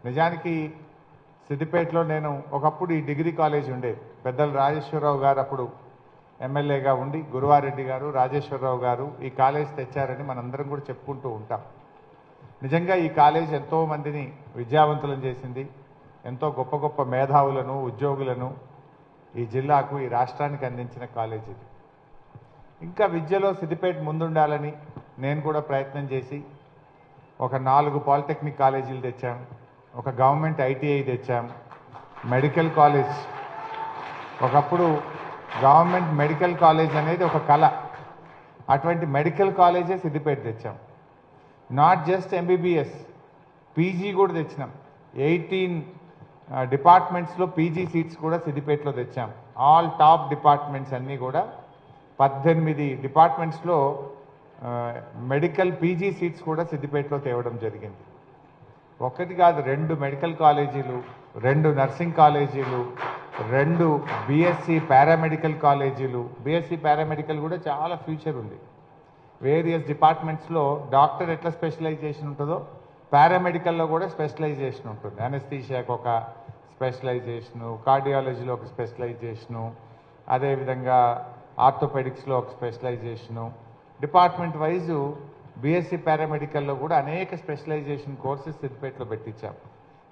నిజానికి సిద్దిపేటలో నేను ఒకప్పుడు ఈ డిగ్రీ కాలేజ్ ఉండేది. పెద్దలు రాజేశ్వరరావు గారు అప్పుడు ఎమ్మెల్యేగా ఉండి గురువారెడ్డి గారు, రాజేశ్వరరావు గారు ఈ కాలేజ్ తెచ్చారని మనందరం కూడా చెప్పుకుంటూ ఉంటాం. నిజంగా ఈ కాలేజ్ ఎంతో మందిని విద్యావంతులను చేసింది. ఎంతో గొప్ప గొప్ప మేధావులను, ఉద్యోగులను ఈ జిల్లాకు, ఈ రాష్ట్రానికి అందించిన కాలేజ్ ఇది. ఇంకా విద్యలో సిద్దిపేట ముందుండాలని నేను కూడా ప్రయత్నం చేసి ఒక 4 పాలిటెక్నిక్ కాలేజీలు తెచ్చాం, ఒక గవర్నమెంట్ ఐటీఐ తెచ్చాం, మెడికల్ కాలేజ్. ఒకప్పుడు గవర్నమెంట్ మెడికల్ కాలేజ్ అనేది ఒక కళ. అటువంటి మెడికల్ కాలేజే సిద్దిపేట తెచ్చాం. నాట్ జస్ట్ ఎంబీబీఎస్, పీజీ కూడా తెచ్చినాం. 18 డిపార్ట్మెంట్స్లో పీజీ సీట్స్ కూడా సిద్దిపేటలో తెచ్చాం. ఆల్ టాప్ డిపార్ట్మెంట్స్ అన్నీ కూడా 18 డిపార్ట్మెంట్స్లో మెడికల్ పీజీ సీట్స్ కూడా సిద్దిపేటలో తేవడం జరిగింది. ఒకటి కాదు, 2 మెడికల్ కాలేజీలు, 2 నర్సింగ్ కాలేజీలు, 2 బీఎస్సీ పారామెడికల్ కాలేజీలు. బీఎస్సీ పారామెడికల్ కూడా చాలా ఫ్యూచర్ ఉంది. వేరియస్ డిపార్ట్మెంట్స్లో డాక్టర్ ఎట్లా స్పెషలైజేషన్ ఉంటుందో పారామెడికల్లో కూడా స్పెషలైజేషన్ ఉంటుంది. అనస్థీషియాకు ఒక స్పెషలైజేషను, కార్డియాలజీలో ఒక స్పెషలైజేషను, అదేవిధంగా ఆర్థోపెడిక్స్లో ఒక స్పెషలైజేషను. డిపార్ట్మెంట్ వైజు బీఎస్సీ పారామెడికల్లో కూడా అనేక స్పెషలైజేషన్ కోర్సెస్ సిద్దిపేటలో పెట్టించాం.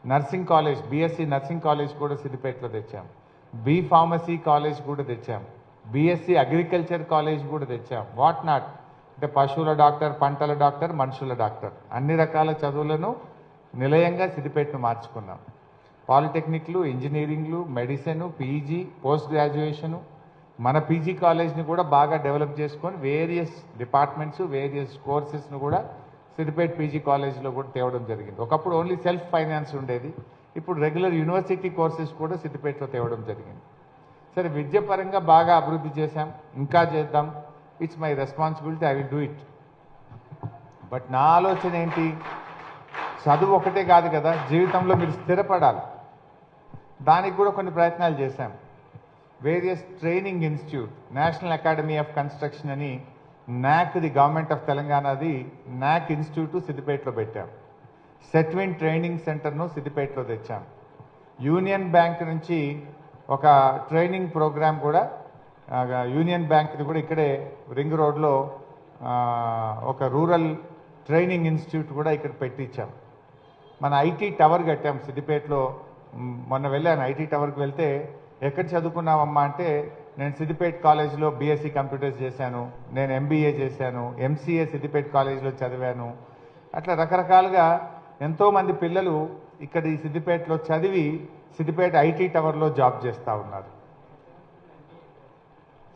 Nursing college, BSc nursing college కూడా సిద్దిపేటలో తెచ్చాం. బీ ఫార్మసీ కాలేజ్ కూడా తెచ్చాం. బీఎస్సీ అగ్రికల్చర్ కాలేజ్ కూడా తెచ్చాం. వాట్ నాట్ అంటే పశువుల డాక్టర్, పంటల డాక్టర్, మనుషుల డాక్టర్, అన్ని రకాల చదువులను నిలయంగా సిద్దిపేటను మార్చుకున్నాం. పాలిటెక్నిక్లు, ఇంజనీరింగ్లు, మెడిసిన్, పీజీ, పోస్ట్ గ్రాడ్యుయేషను, మన పీజీ కాలేజ్ని కూడా బాగా డెవలప్ చేసుకొని వేరియస్ డిపార్ట్మెంట్స్, వేరియస్ కోర్సెస్ను కూడా సిద్దిపేట పీజీ కాలేజ్లో కూడా తేవడం జరిగింది. ఒకప్పుడు ఓన్లీ సెల్ఫ్ ఫైనాన్స్ ఉండేది, ఇప్పుడు రెగ్యులర్ యూనివర్సిటీ కోర్సెస్ కూడా సిద్దిపేటలో తేవడం జరిగింది. సరే, విద్యపరంగా బాగా అభివృద్ధి చేశాం, ఇంకా చేద్దాం. It's my responsibility, I will do it. But నా ఆలోచన ఏంటి, చదువు ఒకటే కాదు కదా, జీవితంలో మీరు స్థిరపడాలి. దానికి కూడా కొన్ని ప్రయత్నాలు చేశాం. Various training institute, national academy of construction అని నాక్ది, గవర్నమెంట్ ఆఫ్ తెలంగాణది నాక్ ఇన్స్టిట్యూట్ సిద్దిపేటలో పెట్టాం. సెట్విన్ ట్రైనింగ్ సెంటర్ను సిద్దిపేటలో తెచ్చాం. యూనియన్ బ్యాంక్ నుంచి ఒక ట్రైనింగ్ ప్రోగ్రామ్ కూడా, యూనియన్ బ్యాంక్ది కూడా ఇక్కడే రింగ్ రోడ్లో ఒక రూరల్ ట్రైనింగ్ ఇన్స్టిట్యూట్ కూడా ఇక్కడ పెట్టించాం. మన ఐటీ టవర్ కట్టాం సిద్దిపేటలో. మొన్న వెళ్ళాను ఐటీ టవర్కి. వెళ్తే ఎక్కడ చదువుకున్నామమ్మా అంటే, నేను సిద్దిపేట కాలేజీలో బీఎస్సీ కంప్యూటర్స్ చేశాను, నేను ఎంబీఏ చేశాను, ఎంసీఏ సిద్దిపేట కాలేజీలో చదివాను. అట్లా రకరకాలుగా ఎంతోమంది పిల్లలు ఇక్కడ ఈ సిద్దిపేటలో చదివి సిద్దిపేట ఐటీ టవర్లో జాబ్ చేస్తూ ఉన్నారు.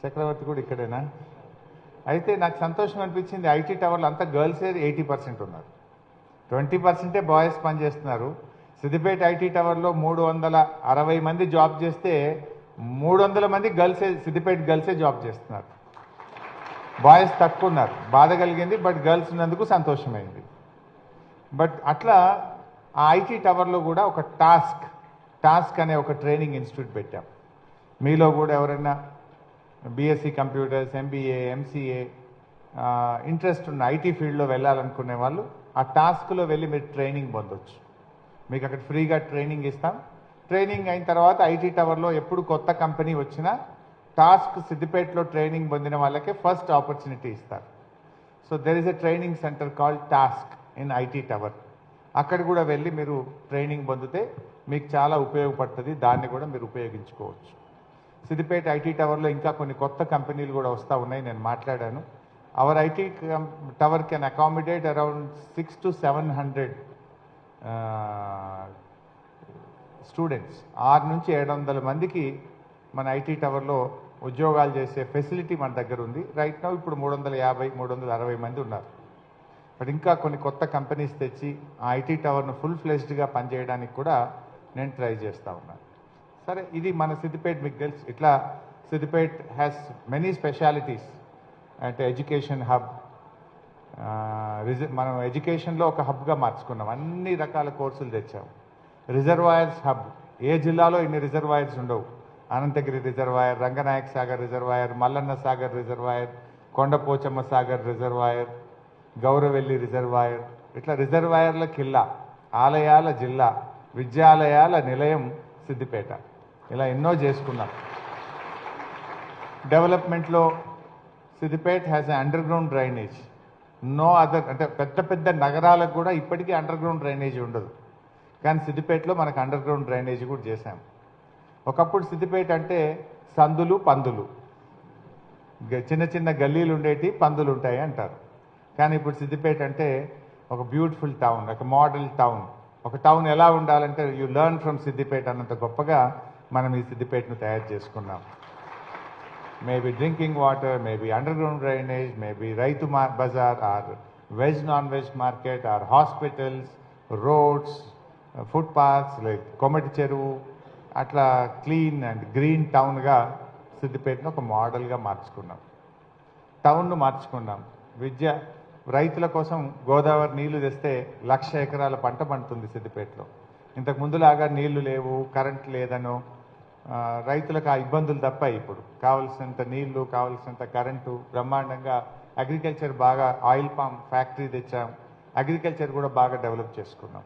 చక్రవర్తి కూడా ఇక్కడేనా? అయితే నాకు సంతోషం అనిపించింది, ఐటీ టవర్లో అంతా గర్ల్సే 80% ఉన్నారు, 20% బాయ్స్ పనిచేస్తున్నారు. సిద్దిపేట ఐటీ టవర్లో 360 మంది జాబ్ చేస్తే 300 మంది గర్ల్సే, సిద్దిపేట గర్ల్సే జాబ్ చేస్తున్నారు. బాయ్స్ తక్కువ ఉన్నారు. బాధ కలిగింది, బట్ గర్ల్స్ ఉన్నందుకు సంతోషమైంది. బట్ అట్లా ఆ ఐటీ టవర్లో కూడా ఒక టాస్క్ అనే ఒక ట్రైనింగ్ ఇన్స్టిట్యూట్ పెట్టాం. మీలో కూడా ఎవరైనా BSc computers, MBA, MCA interest ఉన్న ఐటీ ఫీల్డ్లో వెళ్ళాలనుకునే వాళ్ళు ఆ టాస్క్లో వెళ్ళి మీరు ట్రైనింగ్ పొందొచ్చు. మీకు అక్కడ ఫ్రీగా ట్రైనింగ్ ఇస్తాం. ట్రైనింగ్ అయిన తర్వాత ఐటీ టవర్లో ఎప్పుడు కొత్త కంపెనీ వచ్చినా టాస్క్ సిద్దిపేటలో ట్రైనింగ్ పొందిన వాళ్ళకే ఫస్ట్ ఆపర్చునిటీ ఇస్తారు. So there is a training centre called task in IT tower. అక్కడ కూడా వెళ్ళి మీరు ట్రైనింగ్ పొందితే మీకు చాలా ఉపయోగపడుతుంది. దాన్ని కూడా మీరు ఉపయోగించుకోవచ్చు. సిద్దిపేట ఐటీ టవర్లో ఇంకా కొన్ని కొత్త కంపెనీలు కూడా వస్తూ ఉన్నాయి, నేను మాట్లాడాను. Hour IT tower can accommodate around 600 to 700 students. 600 నుంచి 700 మందికి మన ఐటీ టవర్లో ఉద్యోగాలు చేసే ఫెసిలిటీ మన దగ్గర ఉంది. రైట్ నౌ ఇప్పుడు 350, 360 మంది ఉన్నారు. బట్ ఇంకా కొన్ని కొత్త కంపెనీస్ తెచ్చి ఆ ఐటీ టవర్ను ఫుల్ ఫ్లెజ్డ్గా పనిచేయడానికి కూడా నేను ట్రై చేస్తూ ఉన్నాను. సరే, ఇది మన సిద్దిపేట. మీకు తెలుసు, ఇట్లా సిద్దిపేట హ్యాస్ మెనీ స్పెషాలిటీస్. అంటే ఎడ్యుకేషన్ హబ్, మనం ఎడ్యుకేషన్లో ఒక హబ్గా మార్చుకున్నాం. అన్ని రకాల కోర్సులు తెచ్చాము. రిజర్వాయర్స్ హబ్, ఏ జిల్లాలో ఇన్ని రిజర్వాయర్స్ ఉండవు. Anantagiri reservoir, Ranganayaka Sagar reservoir, Mallanna Sagar reservoir, Kondapochamma Sagar reservoir, Gouravelli reservoir, ఇట్లా రిజర్వాయర్ల కిల్లా, ఆలయాల జిల్లా, విద్యాలయాల నిలయం సిద్దిపేట. ఇలా ఎన్నో చేసుకున్నాం. డెవలప్మెంట్లో Siddipet has under ground drainage. No other, అంటే పెద్ద పెద్ద నగరాలకు కూడా ఇప్పటికీ అండర్ గ్రౌండ్ డ్రైనేజ్ ఉండదు, కానీ సిద్దిపేటలో మనకు అండర్ గ్రౌండ్ డ్రైనేజ్ కూడా చేశాం. ఒకప్పుడు సిద్దిపేట అంటే సందులు పందులు, చిన్న చిన్న గల్లీలు ఉండేటి, పందులు ఉంటాయి అంటారు. కానీ ఇప్పుడు సిద్దిపేట అంటే ఒక బ్యూటిఫుల్ టౌన్, ఒక మోడల్ టౌన్. ఒక టౌన్ ఎలా ఉండాలంటే యూ లెర్న్ ఫ్రమ్ సిద్దిపేట అన్నంత గొప్పగా మనం ఈ సిద్దిపేటను తయారు చేసుకున్నాం. Maybe drinking water, maybe under ground drainage, maybe రైతు బజార్, or veg non veg market, or hospitals, roads, footpaths, like Komati Cheruvu, అట్లా క్లీన్ అండ్ గ్రీన్ టౌన్గా సిద్దిపేటను ఒక మోడల్గా మార్చుకున్నాం. టౌన్ను మార్చుకున్నాం. విద్య, రైతుల కోసం గోదావరి నీళ్లు తెస్తే 1,00,000 ఎకరాల పంట పండుతుంది సిద్దిపేటలో. ఇంతకు ముందులాగా నీళ్లు లేవు, కరెంట్ లేదనో రైతులకు ఆ ఇబ్బందులు తప్పాయి. ఇప్పుడు కావలసినంత నీళ్లు, కావలసినంత కరెంటు, బ్రహ్మాండంగా అగ్రికల్చర్ బాగా, ఆయిల్ పామ్ ఫ్యాక్టరీ తెచ్చాం, అగ్రికల్చర్ కూడా బాగా డెవలప్ చేసుకున్నాం.